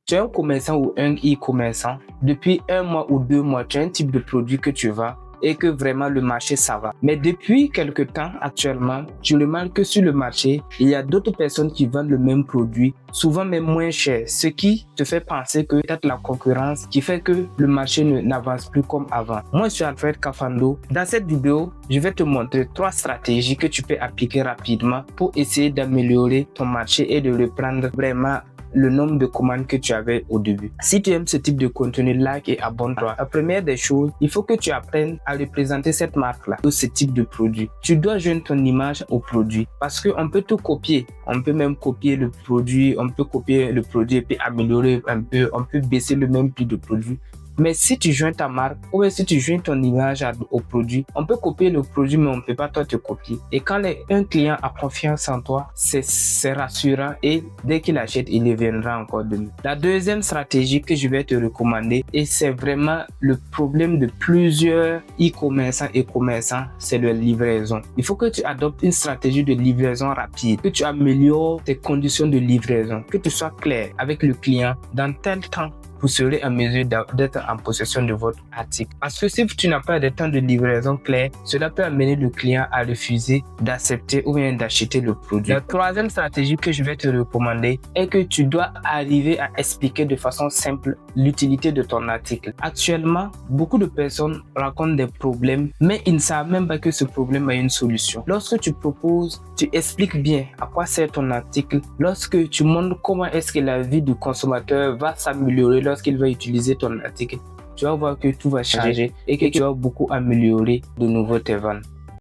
Tu es un commerçant ou un e-commerçant, depuis 1 mois ou 2 mois, tu as un type de produit que tu vends et que vraiment le marché ça va. Mais depuis quelque temps actuellement, tu remarques que sur le marché, il y a d'autres personnes qui vendent le même produit, souvent même moins cher, ce qui te fait penser que peut-être la concurrence qui fait que le marché n'avance plus comme avant. Moi, je suis Alfred Kafando. Dans cette vidéo, je vais te montrer 3 stratégies que tu peux appliquer rapidement pour essayer d'améliorer ton marché et de reprendre vraiment le nombre de commandes que tu avais au début. Si tu aimes ce type de contenu, like et abonne-toi. La première des choses, il faut que tu apprennes à représenter cette marque-là ou ce type de produit. Tu dois joindre ton image au produit parce qu'on peut tout copier. On peut même copier le produit, on peut copier le produit et puis améliorer un peu, on peut baisser le même prix de produit. Mais si tu joins ta marque ou si tu joins ton image au produit, on peut copier le produit, mais on ne peut pas toi te copier. Et quand un client a confiance en toi, c'est rassurant et dès qu'il achète, il reviendra encore de nous. La deuxième stratégie que je vais te recommander, et c'est vraiment le problème de plusieurs e-commerçants et commerçants, c'est la livraison. Il faut que tu adoptes une stratégie de livraison rapide, que tu améliores tes conditions de livraison, que tu sois clair avec le client dans tel temps. Vous serez en mesure d'être en possession de votre article. Parce que si tu n'as pas de temps de livraison clair, cela peut amener le client à refuser d'accepter ou bien d'acheter le produit. La troisième stratégie que je vais te recommander est que tu dois arriver à expliquer de façon simple l'utilité de ton article. Actuellement, beaucoup de personnes rencontrent des problèmes, mais ils ne savent même pas que ce problème a une solution. Lorsque tu proposes, tu expliques bien à quoi sert ton article. Lorsque tu montres comment est-ce que la vie du consommateur va s'améliorer lorsqu'il va utiliser ton article, tu vas voir que tout va changer et que tu vas beaucoup améliorer de nouveau tes ventes.